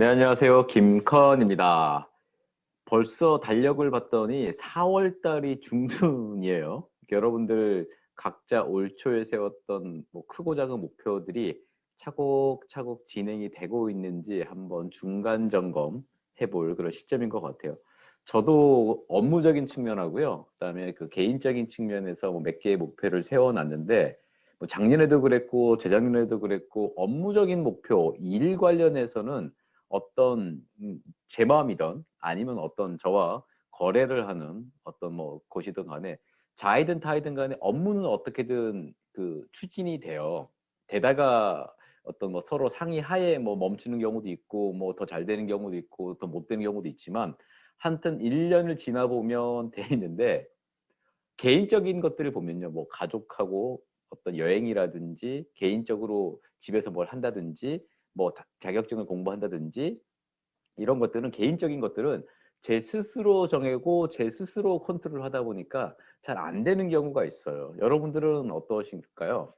네, 안녕하세요. 김컨입니다. 벌써 달력을 봤더니 4월 달이 중순이에요. 여러분들 각자 올 초에 세웠던 뭐 크고 작은 목표들이 차곡차곡 진행이 되고 있는지 한번 중간 점검 해볼 그런 시점인 것 같아요. 저도 업무적인 측면하고요. 그다음에 그 개인적인 측면에서 뭐 몇 개의 목표를 세워놨는데 뭐 작년에도 그랬고 재작년에도 그랬고 업무적인 목표, 일 관련해서는 어떤 제 마음이든 아니면 어떤 저와 거래를 하는 어떤 뭐 곳이든 간에 자이든 타이든 간에 업무는 어떻게든 그 추진이 돼요. 되다가 어떤 뭐 서로 상의하에 뭐 멈추는 경우도 있고 뭐 더 잘 되는 경우도 있고 더 못 되는 경우도 있지만 한튼 1년을 지나 보면 돼 있는데 개인적인 것들을 보면요. 뭐 가족하고 어떤 여행이라든지 개인적으로 집에서 뭘 한다든지 뭐 자격증을 공부한다든지 이런 것들은 개인적인 것들은 제 스스로 정하고 제 스스로 컨트롤 하다 보니까 잘 안 되는 경우가 있어요. 여러분들은 어떠실까요?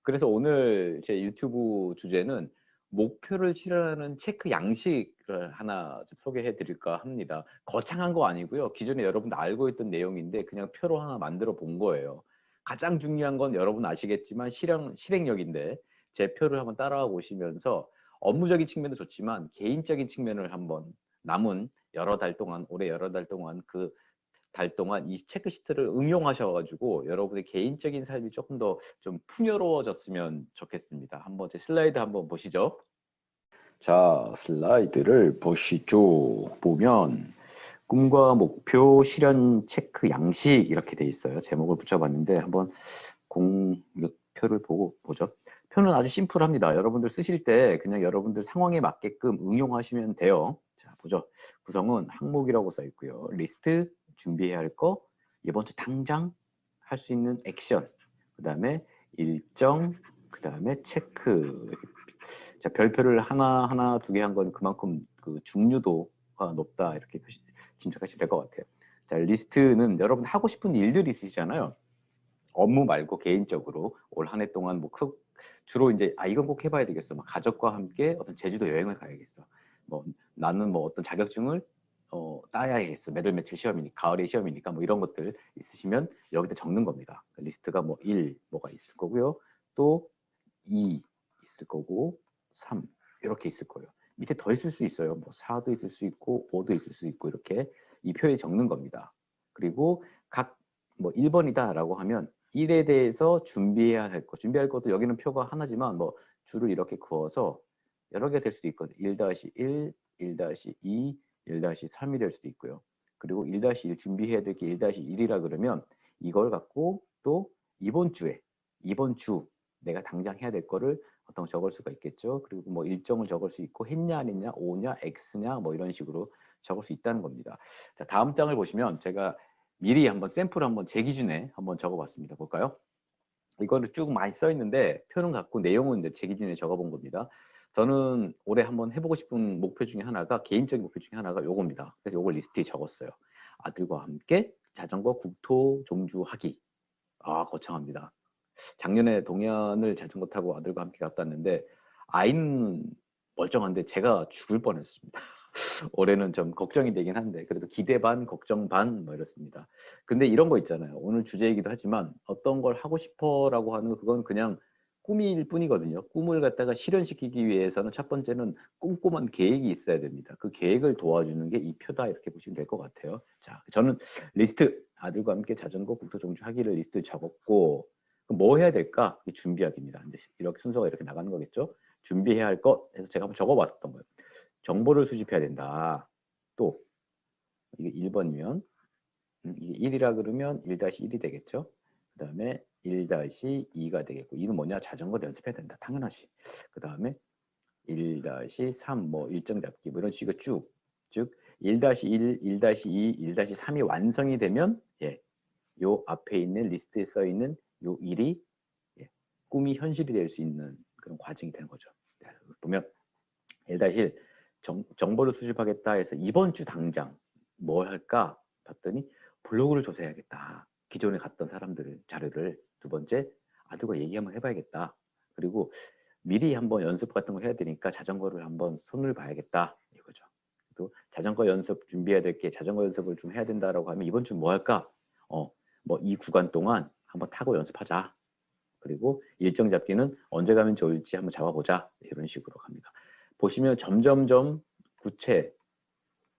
그래서 오늘 제 유튜브 주제는 목표를 실현하는 체크 양식을 하나 좀 소개해 드릴까 합니다. 거창한 거 아니고요. 기존에 여러분들 알고 있던 내용인데 그냥 표로 하나 만들어 본 거예요. 가장 중요한 건 여러분 아시겠지만 실행력인데 제 표를 한번 따라와 보시면서 업무적인 측면도 좋지만 개인적인 측면을 한번 남은 여러 달 동안 올해 여러 달 동안 그 달 동안 이 체크시트를 응용하셔가지고 여러분의 개인적인 삶이 조금 더 좀 풍요로워졌으면 좋겠습니다. 한번 제 슬라이드 한번 보시죠. 자, 슬라이드를 보시죠. 보면 꿈과 목표 실현 체크 양식 이렇게 돼 있어요. 제목을 붙여봤는데 한번 공표를 보고 보죠. 표는 아주 심플합니다. 여러분들 쓰실 때 그냥 여러분들 상황에 맞게끔 응용하시면 돼요. 자, 보죠. 구성은 항목이라고 써 있고요. 리스트, 준비해야 할 거, 이번 주 당장 할 수 있는 액션, 그 다음에 일정, 그 다음에 체크. 자, 별표를 하나, 두 개 한 건 그만큼 그 중요도가 높다 이렇게 짐작하시면 될 것 같아요. 자, 리스트는 여러분 하고 싶은 일들이 있으시잖아요. 업무 말고 개인적으로 올 한 해 동안 뭐 주로 이제 이건 꼭 해봐야 되겠어. 막 가족과 함께 어떤 제주도 여행을 가야겠어. 뭐 나는 뭐 어떤 자격증을 따야겠어. 몇월 며칠 시험이니까 가을에 시험이니까 뭐 이런 것들 있으시면 여기다 적는 겁니다. 리스트가 뭐 1 뭐가 있을 거고요. 또 2 있을 거고 3 이렇게 있을 거예요. 밑에 더 있을 수 있어요. 뭐 4도 있을 수 있고 5도 있을 수 있고 이렇게 이 표에 적는 겁니다. 그리고 각 뭐 1번이다라고 하면 1에 대해서 준비해야 할 것, 준비할 것도 여기는 표가 하나지만 뭐 줄을 이렇게 그어서 여러 개 될 수도 있거든요. 1-1, 1-2, 1-3이 될 수도 있고요. 그리고 1-1 준비해야 될 게 1-1이라 그러면 이걸 갖고 또 이번 주에, 이번 주 내가 당장 해야 될 거를 어떤 적을 수가 있겠죠. 그리고 뭐 일정을 적을 수 있고 했냐 안 했냐, O냐, X냐 뭐 이런 식으로 적을 수 있다는 겁니다. 자, 다음 장을 보시면 제가 미리 한번 샘플 한번 제 기준에 한번 적어봤습니다. 볼까요? 이거를 쭉 많이 써 있는데 표는 갖고 내용은 이제 제 기준에 적어본 겁니다. 저는 올해 한번 해보고 싶은 목표 중에 하나가 개인적인 목표 중에 하나가 요겁니다. 그래서 요걸 리스트에 적었어요. 아들과 함께 자전거 국토 종주하기. 거창합니다. 작년에 동해안을 자전거 타고 아들과 함께 갔다 왔는데 아이는 멀쩡한데 제가 죽을 뻔했습니다. 올해는 좀 걱정이 되긴 한데 그래도 기대 반 걱정 반 뭐 이렇습니다. 근데 이런 거 있잖아요. 오늘 주제이기도 하지만 어떤 걸 하고 싶어라고 하는 그건 그냥 꿈일 뿐이거든요. 꿈을 갖다가 실현시키기 위해서는 첫 번째는 꼼꼼한 계획이 있어야 됩니다. 그 계획을 도와주는 게 이 표다 이렇게 보시면 될 것 같아요. 자, 저는 리스트 아들과 함께 자전거 국토 종주 하기를 리스트 적었고 그럼 뭐 해야 될까? 준비하기입니다. 이렇게 순서가 이렇게 나가는 거겠죠? 준비해야 할 것 해서 제가 한번 적어봤던 거예요. 정보를 수집해야 된다. 또 이게 1번이면 이게 1이라 그러면 1-1이 되겠죠. 그 다음에 1-2가 되겠고 이는 뭐냐? 자전거를 연습해야 된다. 당연하지. 그 다음에 1-3 뭐 일정 잡기 뭐 이런 식으로 쭉 즉 1-1, 1-2, 1-3이 완성이 되면 요 앞에 있는 리스트에 써 있는 요 일이 꿈이 현실이 될 수 있는 그런 과정이 되는 거죠. 보면 1-1 정보를 수집하겠다 해서 이번 주 당장 뭘 할까 봤더니 블로그를 조사해야겠다. 기존에 갔던 사람들 자료를 두 번째 아들과 얘기 한번 해봐야겠다. 그리고 미리 한번 연습 같은 거 해야 되니까 자전거를 한번 손을 봐야겠다. 또 자전거 연습 준비해야 될 게 자전거 연습을 좀 해야 된다라고 하면 이번 주 뭐 할까? 뭐 이 구간 동안 한번 타고 연습하자. 그리고 일정 잡기는 언제 가면 좋을지 한번 잡아보자. 이런 식으로 갑니다. 보시면 점점점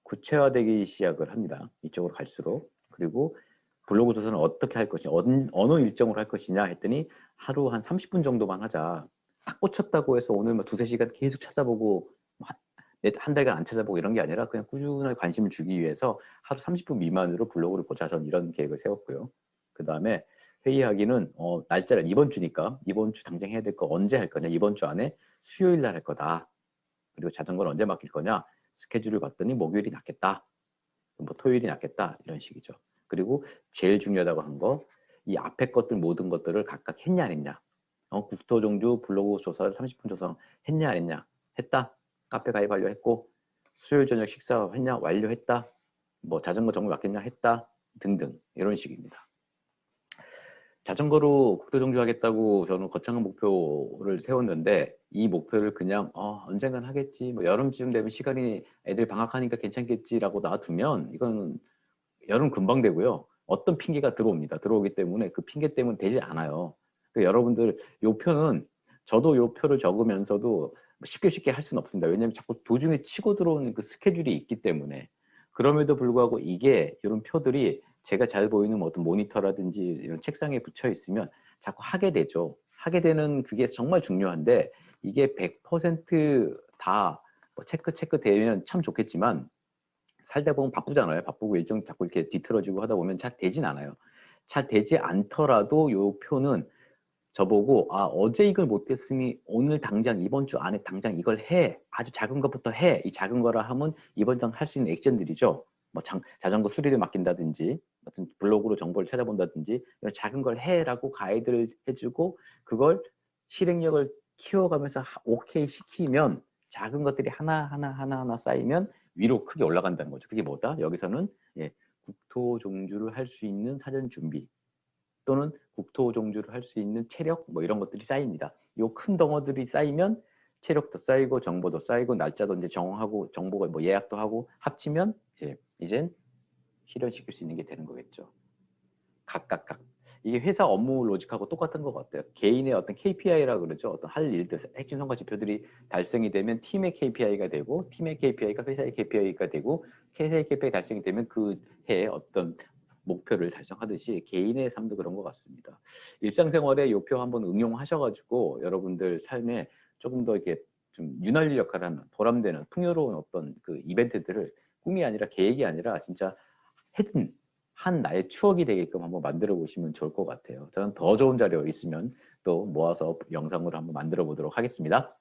구체화되기 시작을 합니다. 이쪽으로 갈수록. 그리고 블로그 조사는 어떻게 할 것이냐, 어느 일정으로 할 것이냐 했더니 하루 한 30분 정도만 하자. 딱 꽂혔다고 해서 오늘 뭐 두세 시간 계속 찾아보고 한 달간 안 찾아보고 이런 게 아니라 그냥 꾸준하게 관심을 주기 위해서 하루 30분 미만으로 블로그를 보자. 전 이런 계획을 세웠고요. 그 다음에 회의하기는 날짜를 이번 주니까 이번 주 당장 해야 될 거 언제 할 거냐, 이번 주 안에 수요일 날 할 거다. 그리고 자전거를 언제 맡길 거냐, 스케줄을 봤더니 목요일이 낫겠다, 뭐 토요일이 낫겠다, 이런 식이죠. 그리고 제일 중요하다고 한 거, 이 앞에 것들 모든 것들을 각각 했냐 안 했냐. 국토종주 블로그 조사 30분 조사 했냐 안 했냐. 했다. 카페 가입 완료했고, 수요일 저녁 식사 했냐 완료했다. 뭐 자전거 정보 맡겼냐 했다, 등등 이런 식입니다. 자전거로 국토종주 하겠다고 저는 거창한 목표를 세웠는데, 이 목표를 그냥 언젠간 하겠지, 뭐 여름쯤 되면 시간이 애들 방학하니까 괜찮겠지라고 놔두면 이건 여름 금방 되고요. 어떤 핑계가 들어옵니다. 들어오기 때문에 그 핑계 때문에 되지 않아요. 그러니까 여러분들 요 표는, 저도 요 표를 적으면서도 쉽게 할 수는 없습니다. 왜냐하면 자꾸 도중에 치고 들어오는 그 스케줄이 있기 때문에. 그럼에도 불구하고 이게 이런 표들이 제가 잘 보이는 어떤 모니터라든지 이런 책상에 붙여 있으면 자꾸 하게 되죠. 하게 되는 그게 정말 중요한데, 이게 100%다 체크 되면 참 좋겠지만 살다 보면 바쁘잖아요. 바쁘고 일정 자꾸 이렇게 뒤틀어지고 하다 보면 잘 되진 않아요. 잘 되지 않더라도 요 표는 저보고 어제 이걸 못했으니 오늘 당장 이번 주 안에 당장 이걸 해. 아주 작은 것부터 해. 이 작은 거라 하면 이번 주 할 수 있는 액션들이죠. 뭐 자전거 수리를 맡긴다든지 어떤 블로그로 정보를 찾아본다든지 이런 작은 걸 해라고 가이드를 해주고 그걸 실행력을 키워가면서 오케이 시키면 작은 것들이 하나 쌓이면 위로 크게 올라간다는 거죠. 그게 뭐다? 여기서는 국토 종주를 할 수 있는 사전 준비 또는 국토 종주를 할 수 있는 체력 뭐 이런 것들이 쌓입니다. 요 큰 덩어들이 쌓이면 체력도 쌓이고 정보도 쌓이고 날짜도 이제 정하고 정보가 뭐 예약도 하고 합치면 이젠 실현시킬 수 있는 게 되는 거겠죠. 각각 이게 회사 업무 로직하고 똑같은 것 같아요. 개인의 어떤 KPI라 그러죠. 어떤 할 일들 핵심 성과 지표들이 달성이 되면 팀의 KPI가 되고 팀의 KPI가 회사의 KPI가 되고 회사의 KPI 달성이 되면 그 해의 어떤 목표를 달성하듯이 개인의 삶도 그런 것 같습니다. 일상생활에 요 표 한번 응용하셔가지고 여러분들 삶에 조금 더 이렇게 좀 윤활유 역할을 하는 보람되는 풍요로운 어떤 그 이벤트들을 꿈이 아니라 계획이 아니라 진짜 한 나의 추억이 되게끔 한번 만들어 보시면 좋을 것 같아요. 저는 더 좋은 자료 있으면 또 모아서 영상으로 한번 만들어 보도록 하겠습니다.